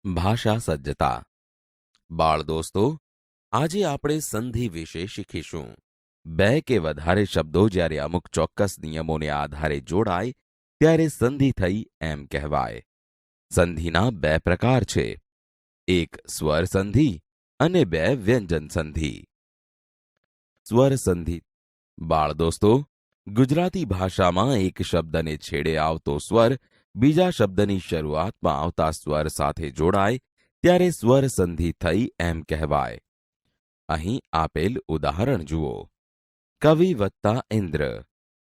ભાષા સજ્જતા. બાળ દોસ્તો, આજે આપણે સંધિ વિશે શીખીશું. બે કે વધારે શબ્દો જ્યારે અમુક ચોક્કસ નિયમોને આધારે જોડાય ત્યારે સંધિ થઈ એમ કહેવાય. સંધિના બે પ્રકાર છે, એક સ્વર સંધિ અને બે વ્યંજન સંધિ. સ્વર સંધિ. બાળ દોસ્તો, ગુજરાતી ભાષામાં એક શબ્દને છેડે આવતો સ્વર બીજા શબ્દની શરૂઆતમાં આવતા સ્વર સાથે જોડાય ત્યારે સ્વર સંધિ થઈ એમ કહેવાય. અહીં આપેલ ઉદાહરણ જુઓ. કવિ વત્તા ઇન્દ્ર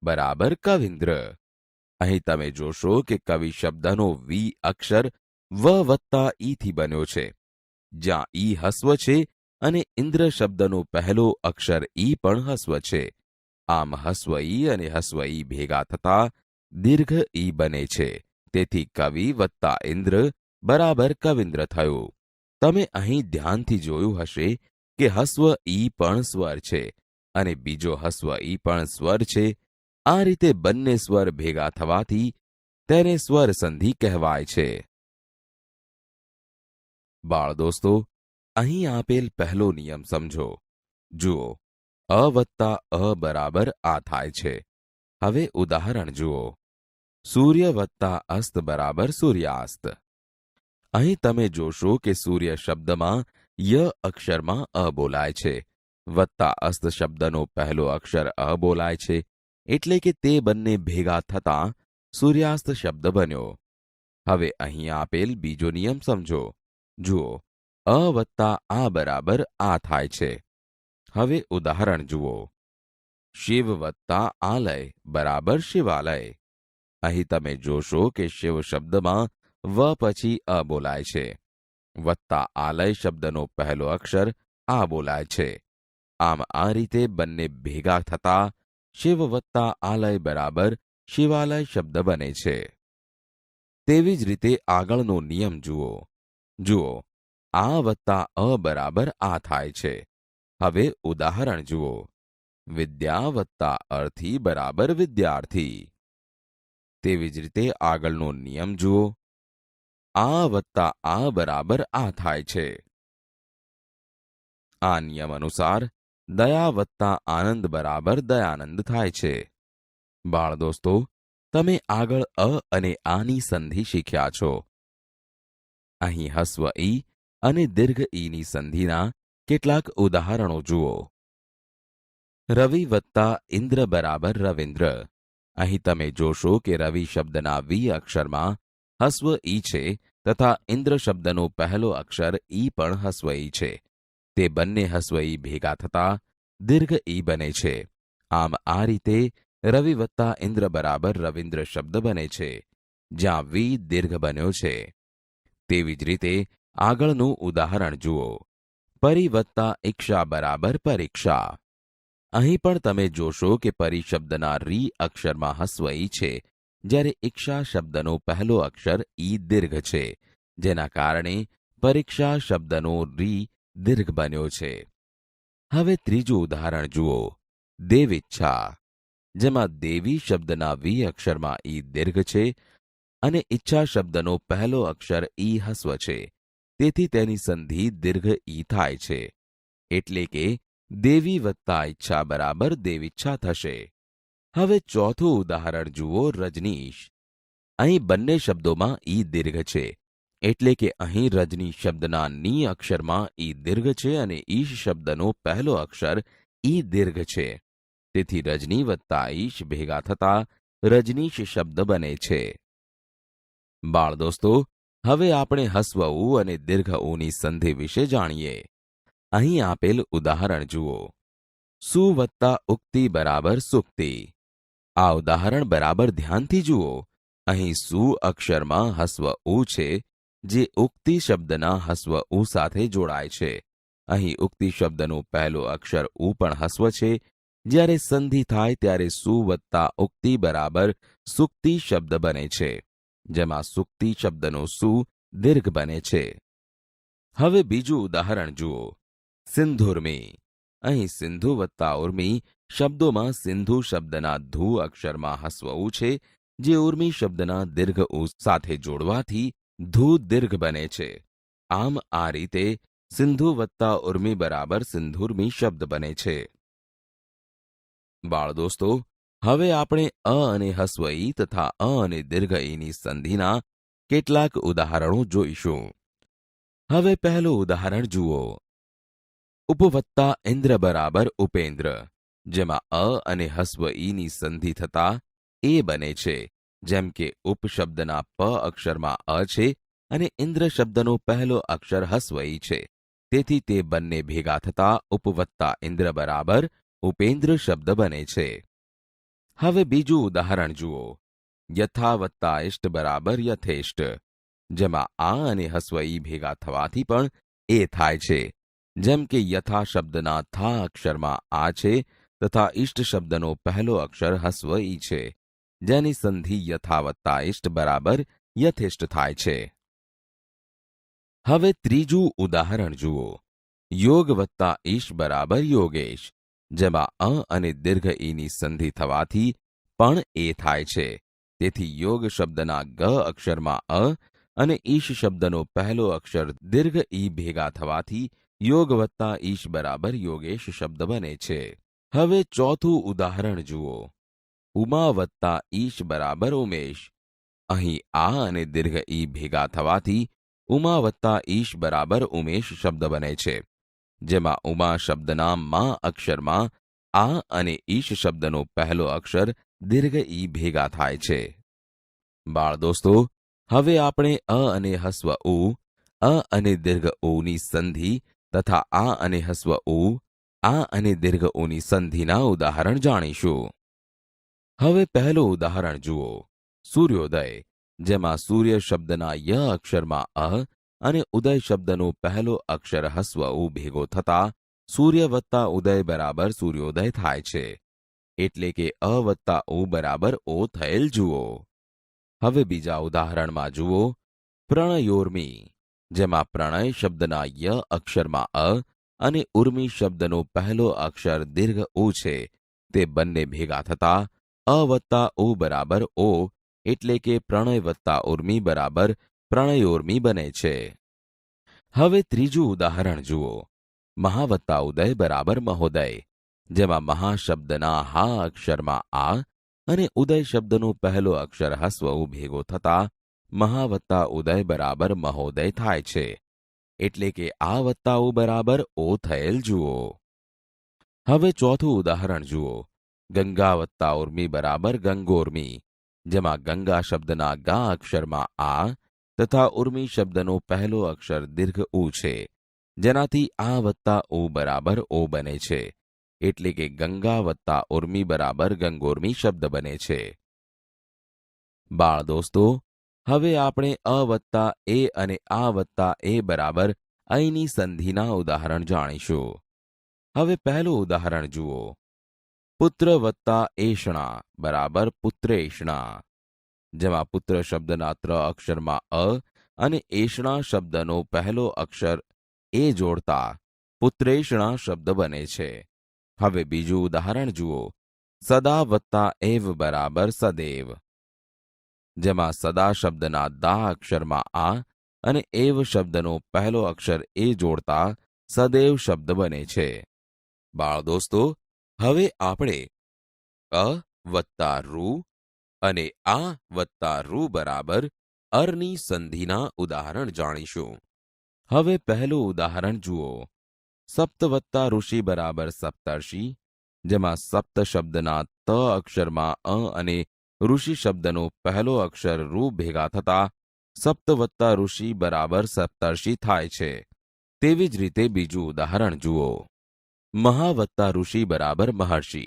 બરાબર કવિન્દ્ર. અહીં તમે જોશો કે કવિ શબ્દનો વી અક્ષર વ વત્તા ઈથી બન્યો છે, જ્યાં ઈ હસ્વ છે અને ઇન્દ્ર શબ્દનો પહેલો અક્ષર ઈ પણ હસ્વ છે. આમ હસ્વ ઈ અને હસ્વ ઈ ભેગા થતા દીર્ઘ ઈ બને છે. તેથી કવિ વત્તા ઇન્દ્ર બરાબર કવિન્દ્ર થયું. તમે અહીં ધ્યાનથી જોયું હશે કે હસ્વ ઈ પણ સ્વર છે અને બીજો હસ્વ ઈ પણ સ્વર છે. આ રીતે બંને સ્વર ભેગા થવાથી તેને સ્વર સંધિ કહેવાય છે. બાળ દોસ્તો, અહીં આપેલ પહેલો નિયમ સમજો. જુઓ, અ વત્તા અ બરાબર આ થાય છે. હવે ઉદાહરણ જુઓ. સૂર્ય વત્તા અસ્ત બરાબર સૂર્યાસ્ત. અહીં તમે જોશો કે સૂર્ય શબ્દમાં ય અક્ષરમાં અ બોલાય છે, વત્તા અસ્ત શબ્દનો પહેલો અક્ષર અ બોલાય છે, એટલે કે તે બંને ભેગા થતાં સૂર્યાસ્ત શબ્દ બન્યો. હવે અહીં આપેલ બીજો નિયમ સમજો. જુઓ, અ વત્તા આ બરાબર આ થાય છે. હવે ઉદાહરણ જુઓ. શિવ વત્તા આલય બરાબર શિવાલય. અહીં તમે જોશો કે શિવ શબ્દમાં વ પછી અ બોલાય છે, વત્તા આલય શબ્દનો પહેલો અક્ષર આ બોલાય છે. આમ આ રીતે બંને ભેગા થતા શિવ વત્તા આલય બરાબર શિવાલય શબ્દ બને છે. તેવી જ રીતે આગળનો નિયમ જુઓ. જુઓ, આ વત્તા અ બરાબર આ થાય છે. હવે ઉદાહરણ જુઓ. વિદ્યા વત્તા અર્થી બરાબર વિદ્યાર્થી. તેવી જ રીતે આગળનો નિયમ જુઓ. આ વત્તા આ બરાબર આ થાય છે. આ નિયમ અનુસાર દયા વત્તા આનંદ બરાબર દયાનંદ થાય છે. બાળ દોસ્તો, તમે આગળ અ અને આની સંધિ શીખ્યા છો. અહીં હસ્વ ઈ અને દીર્ઘ ઈની સંધિના કેટલાક ઉદાહરણો જુઓ. રવિ વત્તા ઇન્દ્ર બરાબર રવિન્દ્ર. અહીં તમે જોશો કે રવિ શબ્દના વી અક્ષરમાં હસ્વ ઈ છે તથા ઇન્દ્ર શબ્દનો પહેલો અક્ષર ઈ પણ હસ્વ ઈ છે. તે બંને હસ્વ ઈ ભેગા થતા દીર્ઘ ઈ બને છે. આમ આ રીતે રવિ વત્તા ઇન્દ્ર બરાબર રવિન્દ્ર શબ્દ બને છે, જ્યાં વી દીર્ઘ બન્યો છે. તેવી જ રીતે આગળનું ઉદાહરણ જુઓ. પરી વત્તા ઈક્ષા બરાબર પરીક્ષા. અહીં પણ તમે જોશો કે પરી શબ્દના રી અક્ષરમાં હસ્વ ઈ છે, જ્યારે ઈક્ષા શબ્દનો પહેલો અક્ષર ઈ દીર્ઘ છે, જેના કારણે પરીક્ષા શબ્દનો રી દીર્ઘ બન્યો છે. હવે ત્રીજું ઉદાહરણ જુઓ. દેવીચ્છા, જેમાં દેવી શબ્દના વી અક્ષરમાં ઈ દીર્ઘ છે અને ઈચ્છા શબ્દનો પહેલો અક્ષર ઈ હસ્વ છે. તેથી તેની સંધિ દીર્ઘ ઈ થાય છે, એટલે કે દેવી વત્તા ઈચ્છા બરાબર દેવીચ્છા થશે. હવે ચોથું ઉદાહરણ જુઓ. રજનીશ. અહીં બંને શબ્દોમાં ઈ દીર્ઘ છે, એટલે કે અહીં રજની શબ્દના ની અક્ષરમાં ઈ દીર્ઘ છે અને ઈશ શબ્દનો પહેલો અક્ષર ઈ દીર્ઘ છે. તેથી રજની વત્તા ઈશ ભેગા થતા રજનીશ શબ્દ બને છે. બાળ દોસ્તો, હવે આપણે હસ્વ ઉ અને દીર્ઘ ઉની સંધિ વિશે જાણીએ. અહીં આપેલ ઉદાહરણ જુઓ. સુ વત્તા ઉક્તિ બરાબર સુક્તિ. આ ઉદાહરણ બરાબર ધ્યાનથી જુઓ. અહીં સુ અક્ષરમાં હસ્વ ઉ છે, જે ઉક્તિ શબ્દના હસ્વ ઉ સાથે જોડાય છે. અહીં ઉક્તિ શબ્દનો પહેલો અક્ષર ઉ પણ હસ્વ છે. જ્યારે સંધિ થાય ત્યારે સુ વત્તા ઉક્તિ બરાબર સુક્તિ શબ્દ બને છે, જેમાં સુક્તિ શબ્દનો સુ દીર્ઘ બને છે. હવે બીજું ઉદાહરણ જુઓ. સિંધુર્મી. અહીં સિંધુ વત્તા ઉર્મી શબ્દોમાં સિંધુ શબ્દના ધુ અક્ષરમાં હસ્વ ઉ છે, જે ઉર્મી શબ્દના દીર્ઘ ઉ સાથે જોડવાથી ધુ દીર્ઘ બને છે. આમ આ રીતે સિંધુ વત્તા ઉર્મી બરાબર સિંધુર્મી શબ્દ બને છે. બાળ દોસ્તો, હવે આપણે અ અને હસ્વ ઈ તથા અ અને દીર્ઘ ઈની સંધિના કેટલાક ઉદાહરણો જોઈશું. હવે પહેલું ઉદાહરણ જુઓ. ઉપવત્તા ઇન્દ્ર બરાબર ઉપેન્દ્ર, જેમાં અ અને હસ્વ ઈની સંધિ થતા એ બને છે. જેમ કે ઉપ શબ્દના પ અક્ષરમાં અ છે અને ઇન્દ્ર શબ્દનો પહેલો અક્ષર હસ્વ ઈ છે. તેથી તે બંને ભેગા થતા ઉપવત્તા ઇન્દ્ર બરાબર ઉપેન્દ્ર શબ્દ બને છે. હવે બીજું ઉદાહરણ જુઓ. યથા વત્તા ઇષ્ટ બરાબર યથેષ્ટ, જેમાં આ અને હસ્વ ઈ ભેગા થવાથી પણ એ થાય છે. જેમ કે યથા શબ્દના થા અક્ષરમાં આ છે તથા ઇષ્ટ શબ્દનો પહેલો અક્ષર હસ્વ ઈ છે, જેની સંધિ યથા વત્તા ઇષ્ટ બરાબર યથેષ્ટ થાય છે. હવે ત્રીજું ઉદાહરણ જુઓ. યોગ વત્તા ઈશ બરાબર યોગેશ, જેમાં અ અને દીર્ઘ ઈની સંધિ થવાથી પણ એ થાય છે. તેથી યોગ શબ્દના ગ અક્ષરમાં અ અને ઈશ શબ્દનો પહેલો અક્ષર દીર્ઘ ઈ ભેગા થવાથી યોગ વત્તા ઈશ બરાબર યોગેશ શબ્દ બને છે. હવે ચોથું ઉદાહરણ જુઓ. ઉમા વત્તા ઈશ બરાબર ઉમેશ, અહીં આ અને દીર્ઘ ઈ ભેગા થવાથી ઉમા વત્તા ઈશ બરાબર ઉમેશ શબ્દ બને છે. જેમાં ઉમા શબ્દના મા અક્ષરમાં આ અને ઈશ શબ્દનો પહેલો અક્ષર દીર્ઘ ઈ ભેગા થાય છે. બાળ દોસ્તો, હવે આપણે અ અને હસ્વ ઉ, અ અને દીર્ઘ ઉની સંધિ તથા આ અને હસ્વ ઉ, આ અને દીર્ઘ ઉની સંધિના ઉદાહરણ જાણીશું. હવે પહેલું ઉદાહરણ જુઓ. સૂર્યોદય, જેમાં સૂર્ય શબ્દના ય અક્ષરમાં અ અને ઉદય શબ્દનો પહેલો અક્ષર હસ્વ ઉ ભેગો થતા સૂર્ય વત્તા ઉદય બરાબર સૂર્યોદય થાય છે. એટલે કે અ વત્તા ઉ બરાબર ઓ થયેલ જુઓ. હવે બીજા ઉદાહરણમાં જુઓ. પ્રણયોર્મી, જેમાં પ્રણય શબ્દના ય અક્ષરમાં અ અને ઉર્મી શબ્દનો પહેલો અક્ષર દીર્ઘ ઉ છે. તે બંને ભેગા થતા અ વત્તા ઉ બરાબર ઓ, એટલે કે પ્રણય વત્તા ઉર્મી બરાબર પ્રણયોર્મી બને છે. હવે ત્રીજું ઉદાહરણ જુઓ. મહા વત્તા ઉદય બરાબર મહોદય, જેમાં મહા શબ્દના હા અક્ષરમાં આ અને ઉદય શબ્દનો પહેલો અક્ષર હસ્વ ઉ ભેગો થતા મહા વત્તા ઉદય બરાબર મહોદય થાય છે. એટલે કે આ વત્તા ઉ બરાબર ઓ થયેલ જુઓ. હવે ચોથું ઉદાહરણ જુઓ. ગંગા વત્તા ઉર્મી બરાબર ગંગોર્મી, જેમાં ગંગા શબ્દના ગા અક્ષરમાં આ તથા ઉર્મી શબ્દનો પહેલો અક્ષર દીર્ઘ ઉ છે, જેનાથી આ વત્તા ઉ બરાબર ઓ બને છે. એટલે કે ગંગા વત્તા ઉર્મી બરાબર ગંગોર્મી શબ્દ બને છે. બાળ દોસ્તો, હવે આપણે અ વત્તા એ અને આ વત્તા એ બરાબર અહીંની સંધિના ઉદાહરણ જાણીશું. હવે પહેલું ઉદાહરણ જુઓ. પુત્ર વત્તા એષણા બરાબર પુત્રેષણા, જેમાં પુત્ર શબ્દના ત્ર અક્ષરમાં અ અને એષણા શબ્દનો પહેલો અક્ષર એ જોડતા પુત્રેષણા શબ્દ બને છે. હવે બીજું ઉદાહરણ જુઓ. સદા વત્તા એવ બરાબર સદૈવ, જેમાં સદા શબ્દના દા અક્ષરમાં આ અને એવ શબ્દનો પહેલો અક્ષર એ જોડતા સદૈવ શબ્દ બને છે. બાળ દોસ્તો, હવે આપણે અ વત્તા રૂ અને આ વત્તા રૂ બરાબર અરની સંધિના ઉદાહરણ જાણીશું. હવે પહેલું ઉદાહરણ જુઓ. સપ્ત વત્તા ઋષિ બરાબર સપ્તર્ષિ, જેમાં સપ્ત શબ્દના ત અક્ષરમાં અ અને ઋષિ શબ્દનો પહેલો અક્ષર રૂ ભેગા થતા સપ્ત વત્તા ઋષિ બરાબર સપ્તર્ષિ થાય છે. તેવી જ રીતે બીજું ઉદાહરણ જુઓ. મહા વત્તા ઋષિ બરાબર મહર્ષિ,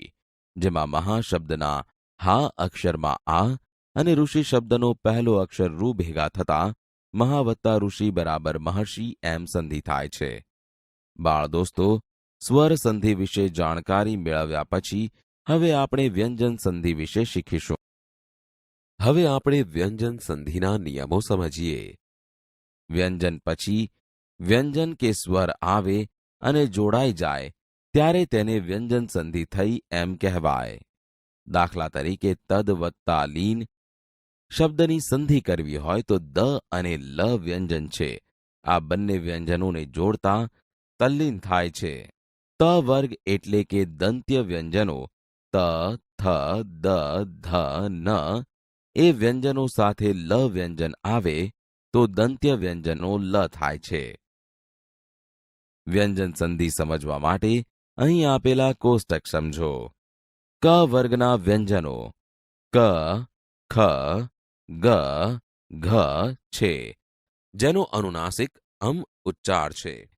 જેમાં મહા શબ્દના હા અક્ષરમાં આ અને ઋષિ શબ્દનો પહેલો અક્ષર રૂ ભેગા થતા મહા વત્તા ઋષિ બરાબર મહર્ષિ એમ સંધિ થાય છે. બાળ દોસ્તો, સ્વર સંધિ વિશે જાણકારી મેળવ્યા પછી હવે આપણે વ્યંજન સંધિ વિશે શીખીશું. હવે આપણે વ્યંજન સંધિના નિયમો સમજીએ. વ્યંજન પછી વ્યંજન કે સ્વર આવે અને જોડાઈ જાય ત્યારે તેને વ્યંજન સંધિ થઈ એમ કહેવાય. દાખલા તરીકે તદ વત્તા લીન શબ્દની સંધિ કરવી હોય તો દ અને લ વ્યંજન છે આ બંને વ્યંજનોને જોડતા તલ્લીન થાય છે. ત વર્ગ એટલે કે દંત્ય વ્યંજનો ત, થ, દ, ધ, ન એ વ્યંજનો સાથે લ વ્યંજન આવે તો દંત્ય વ્યંજનો લ થાય છે. વ્યંજન સંધિ સમજવા માટે અહીં આપેલા કોષ્ટક સમજો. ક વર્ગના વ્યંજનો ક, ખ, ગ, ઘ છે, જેનો અનુનાસિક ઉચ્ચાર છે.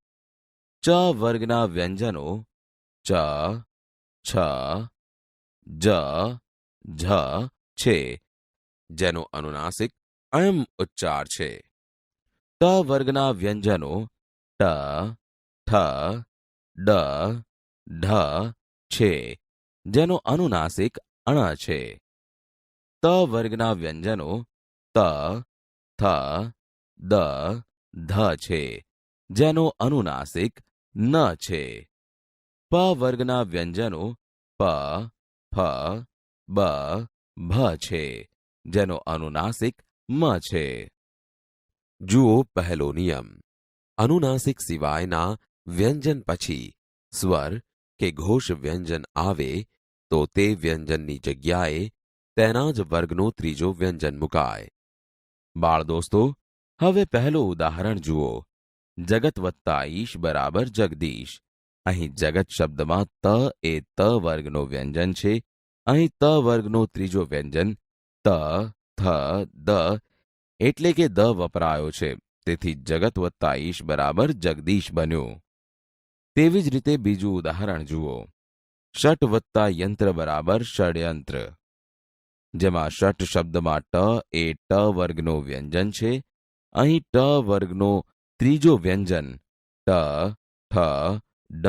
ચ વર્ગના વ્યંજનો ચ, છ, જ, ઝ છે, જેનો અનુનાસિક ઉચ્ચાર છે. ટ વર્ગના વ્યંજનો ટ, ઠ, ડ, ઢ છે, જેનો અનુનાસિક અણ છે. ત વર્ગના વ્યંજનો ત, થ, દ, ધ છે, જેનો અનુનાસિક ન છે. પ વર્ગના વ્યંજનો પ, ફ, બ, ભ છે, જેનો અનુનાસિક મ છે. જુઓ પહેલો નિયમ. અનુનાસિક સિવાયના વ્યંજન પછી સ્વર કે ઘોષ વ્યંજન આવે તો તે વ્યંજનની જગ્યાએ તેના જ વર્ગનો ત્રીજો વ્યંજન મુકાય. બાળ દોસ્તો, હવે પહેલું ઉદાહરણ જુઓ. જગત વત્તા ઈશ બરાબર જગદીશ. અહીં જગત શબ્દમાં ત એ ત વર્ગનો વ્યંજન છે. અહીં ત વર્ગનો ત્રીજો વ્યંજન ત, થ, દ એટલે કે દ વપરાયો છે. તેથી જગત વત્તા ઈશ બરાબર જગદીશ બન્યું. તેવી જ રીતે બીજું ઉદાહરણ જુઓ. ષટ વત્તા યંત્ર બરાબર ષડયંત્ર. જેમાં ષટ શબ્દમાં ટ એ ટ વર્ગનો વ્યંજન છે. અહીં ટ વર્ગનો ત્રીજો વ્યંજન ટ, ઠ, ડ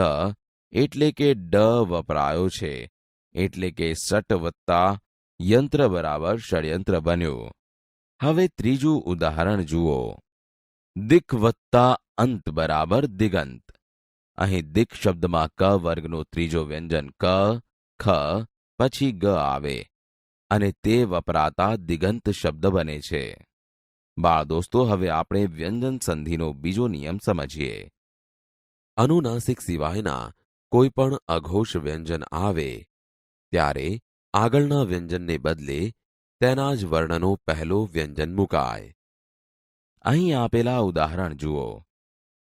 એટલે કે ડ વપરાયો છે. એટલે કે ષટ વત્તા યંત્ર બરાબર ષડયંત્ર બન્યું. હવે ત્રીજું ઉદાહરણ જુઓ. દિક વત્તા અંત બરાબર દિગંત. અહીં દિક શબ્દમાં ક વર્ગનો ત્રીજો વ્યંજન ક, ખ પછી ગ આવે અને તે વપરાતા દિગંત શબ્દ બને છે. બાળ દોસ્તો, હવે આપણે વ્યંજન સંધિનો બીજો નિયમ સમજીએ. અનુનાસિક સિવાયના કોઈ પણ અઘોષ વ્યંજન આવે ત્યારે આગળના વ્યંજનને બદલે તેના જ વર્ણનો પહેલો વ્યંજન મુકાય. અહીં આપેલા ઉદાહરણ જુઓ.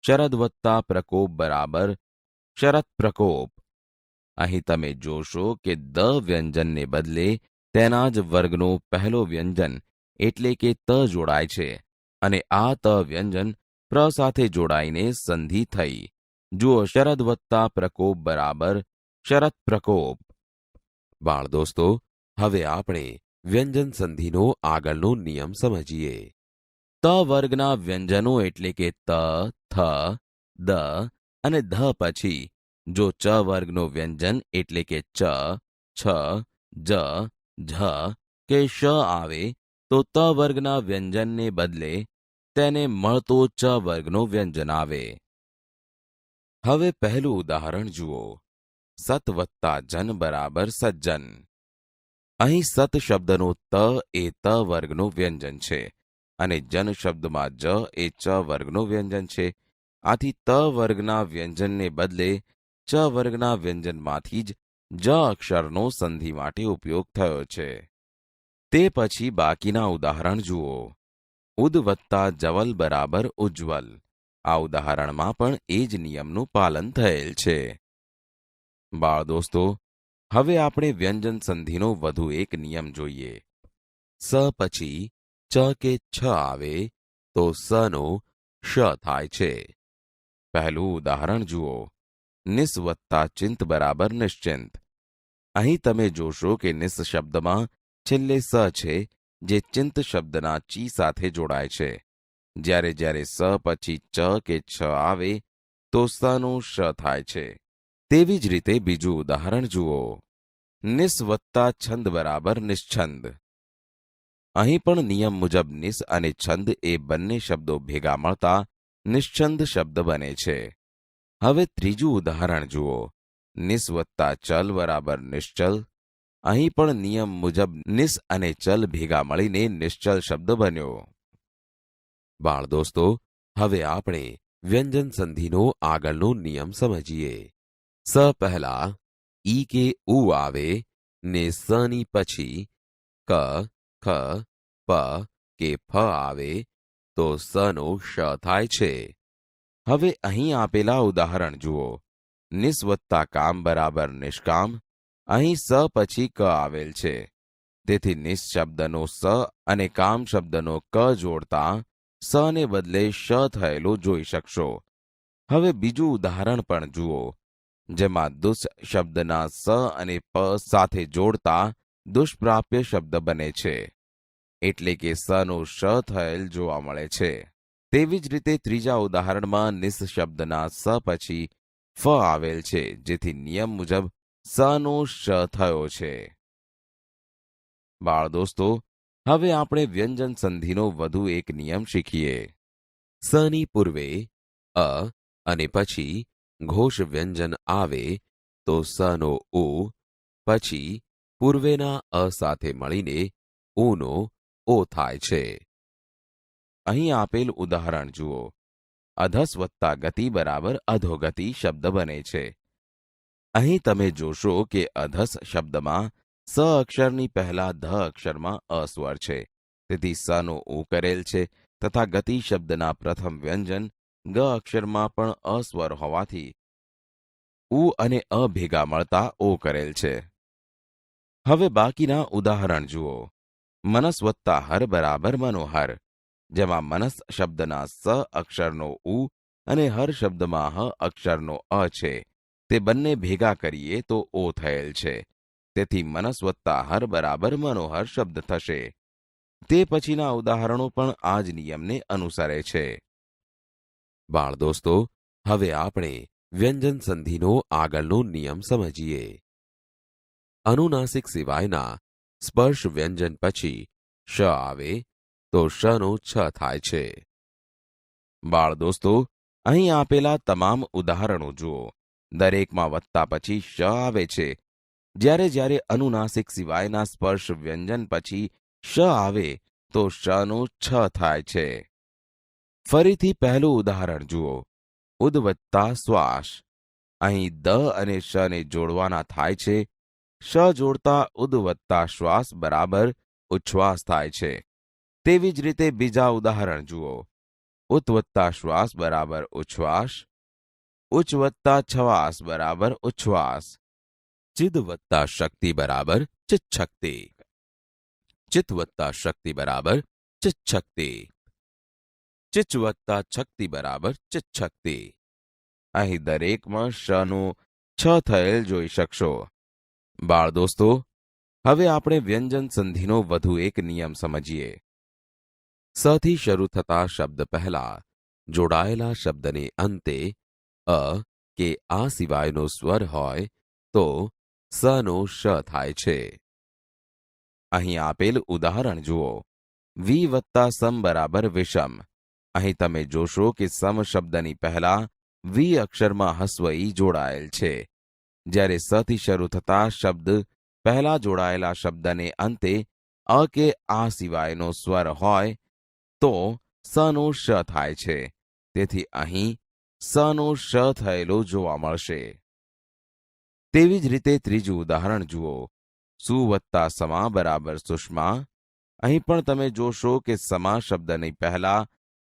શરદ વત્તા પ્રકોપ બરાબર શરત પ્રકોપ. અહીં તમે જોશો કે દ વ્યંજનને બદલે તેના જ વર્ગનો પહેલો વ્યંજન એટલે કે ત જોડાય છે અને આ ત વ્યંજન પ્ર સાથે જોડાઈને સંધિ થઈ. જુઓ, શરદ વત્તા પ્રકોપ બરાબર શરત પ્રકોપ. બાળ દોસ્તો, હવે આપણે વ્યંજન સંધિનો આગળનો નિયમ સમજીએ. ત વર્ગના વ્યંજનો એટલે કે ત, થ, દ અને ધ પછી જો ચ વર્ગનો વ્યંજન એટલે કે ચ, છ, જ, ઝ કે શ આવે તો ત વર્ગના વ્યંજનને બદલે તેને મળતો ચ વર્ગનો વ્યંજન આવે. હવે પહેલું ઉદાહરણ જુઓ. સત વત્તા જન બરાબર સજ્જન. અહીં સત શબ્દનો ત એ ત વર્ગનો વ્યંજન છે અને જન શબ્દમાં જ એ ચ વર્ગનો વ્યંજન છે. આથી ત વર્ગના વ્યંજનને બદલે ચ વર્ગના વ્યંજનમાંથી જ જ અક્ષરનો સંધિ માટે ઉપયોગ થયો છે. તે પછી બાકીના ઉદાહરણ જુઓ. ઉદ વત્તા જવલ બરાબર ઉજ્જવલ. આ ઉદાહરણમાં પણ એ જ નિયમનું પાલન થયેલ છે. બાળ દોસ્તો, હવે આપણે વ્યંજન સંધિનો વધુ એક નિયમ જોઈએ. સ પછી ચ કે છ આવે તો સનો શ થાય છે. પહેલું ઉદાહરણ જુઓ. નિસ વત્તા ચિંત બરાબર નિશ્ચિંત. અહીં તમે જોશો કે નિસ શબ્દમાં છેલ્લે સ છે જે ચિંત શબ્દના ચી સાથે જોડાય છે. જ્યારે જ્યારે સ પછી ચ કે છ આવે તો સનું શ થાય છે. તેવી જ રીતે બીજું ઉદાહરણ જુઓ. નિસ વત્તા છંદ બરાબર નિશ્છંદ. અહીં પણ નિયમ મુજબ નિસ અને છંદ એ બંને શબ્દો ભેગા મળતા નિશ્છંદ શબ્દ બને છે. હવે ત્રીજું ઉદાહરણ જુઓ. નિસ વત્તા ચલ બરાબર નિશ્ચલ. અહીં પણ નિયમ મુજબ નિસ અને ચલ ભેગા મળીને નિશ્ચલ શબ્દ બન્યો. બાળ દોસ્તો, હવે આપણે વ્યંજન સંધિનો આગળનો નિયમ સમજીએ. સ પહેલા ઈ કે ઉ આવે ને સની પછી ક, ખ, પ કે ફ આવે તો સનો શ થાય છે. હવે અહીં આપેલા ઉદાહરણ જુઓ. નિસ વત્તા કામ બરાબર નિષ્કામ. અહીં સ પછી ક આવેલ છે. તેથી નિસ શબ્દનો સ અને કામ શબ્દનો ક જોડતા સ ને બદલે શ થયેલો જોઈ શકશો. હવે બીજું ઉદાહરણ પણ જુઓ, જેમાં દુષ શબ્દના સ અને પ સાથે જોડતા દુષ્પ્રાપ્ય શબ્દ બને છે, એટલે કે સનો શ થયેલ જોવા મળે છે. તેવી જ રીતે ત્રીજા ઉદાહરણમાં નિસ શબ્દના સ પછી ફ આવેલ છે, જેથી નિયમ મુજબ સનો શ થયો છે. બાળ દોસ્તો, હવે આપણે વ્યંજન સંધિનો વધુ એક નિયમ શીખીએ. સની પૂર્વે અ અને પછી ઘોષ વ્યંજન આવે તો સનો ઉ પછી પૂર્વેના અ સાથે મળીને ઉનો ઓ થાય છે. અહીં આપેલ ઉદાહરણ જુઓ. અધસ વત્તા ગતિ બરાબર અધોગતિ શબ્દ બને છે. અહીં તમે જોશો કે અધસ શબ્દમાં સ અક્ષરની પહેલા ધ અક્ષરમાં અ સ્વર છે, તેથી સનો ઉ કરેલ છે, તથા ગતિ શબ્દના પ્રથમ વ્યંજન ગ અક્ષરમાં પણ અ સ્વર હોવાથી ઉ અને અ ભેગા મળતા ઓ કરેલ છે. હવે બાકીના ઉદાહરણ જુઓ. મનસ વત્તા હર બરાબર મનોહર, જેમાં મનસ શબ્દના સ અક્ષરનો ઉ અને હર શબ્દમાં હ અક્ષરનો અ છે. તે બંને ભેગા કરીએ તો ઓ થયેલ છે. તેથી મનસ વત્તા હર બરાબર મનોહર શબ્દ થશે. તે પછીના ઉદાહરણો પણ આ જ નિયમને અનુસરે છે. બાળ દોસ્તો, હવે આપણે વ્યંજન સંધિનો આગળનો નિયમ સમજીએ. અનુનાસિક સિવાયના સ્પર્શ વ્યંજન પછી શ આવે તો શનો છ થાય છે. બાળ દોસ્તો, અહીં આપેલા તમામ ઉદાહરણો જુઓ. દરેકમાં વત્તા પછી શ આવે છે. જ્યારે જ્યારે અનુનાસિક સિવાયના સ્પર્શ વ્યંજન પછી શ આવે તો શનો છ થાય છે. ફરીથી પહેલું ઉદાહરણ જુઓ. ઉદ વત્તા શ્વાસ. અહીં દ અને શને જોડવાના થાય છે. શ જોડતા ઉદ વત્તા શ્વાસ બરાબર ઉચ્છ્વાસ થાય છે. તેવી જ રીતે બીજા ઉદાહરણ જુઓ. ઉત વત્તા શ્વાસ બરાબર ઉચ્છ્વાસ. ઉચ્ચ વત્તા છવાસ બરાબર ઉચ્છ્વાસ. ચિદ વત્તા શક્તિ બરાબર ચિચ્છક્તિ. ચિત વત્તા શક્તિ બરાબર ચિચ્છક્તિ. ચિચ વત્તા છક્તિ બરાબર ચિચ્છક્તિ. અહીં દરેકમાં શનું છ થયેલ જોઈ શકશો. બાળ દોસ્તો, હવે આપણે વ્યંજન સંધિનો વધુ એક નિયમ સમજીએ. સથી શરૂ થતા શબ્દ પહેલા જોડાયેલા શબ્દને અંતે અ કે આ સિવાયનો સ્વર હોય તો સનો શ થાય છે. અહીં આપેલ ઉદાહરણ જુઓ. વી વત્તા સમ બરાબર વિષમ. અહીં તમે જોશો કે સમ શબ્દની પહેલા વી અક્ષરમાં હસ્વ ઈ જોડાયેલ છે. જ્યારે સથી શરૂ થતા શબ્દ પહેલા જોડાયેલા શબ્દને અંતે અ કે આ સિવાયનો સ્વર હોય તો સનો શ થાય છે. તેથી અહીં સનો શ થયેલો જોવા મળશે. તેવી જ રીતે ત્રીજું ઉદાહરણ જુઓ. સુ વત્તા સમા બરાબર સુષ્મા. અહીં પણ તમે જોશો કે સમા શબ્દની પહેલા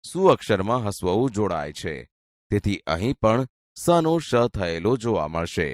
સુ અક્ષરમાં હસ્વવું જોડાય છે. તેથી અહીં પણ સનો શ થયેલો જોવા મળશે.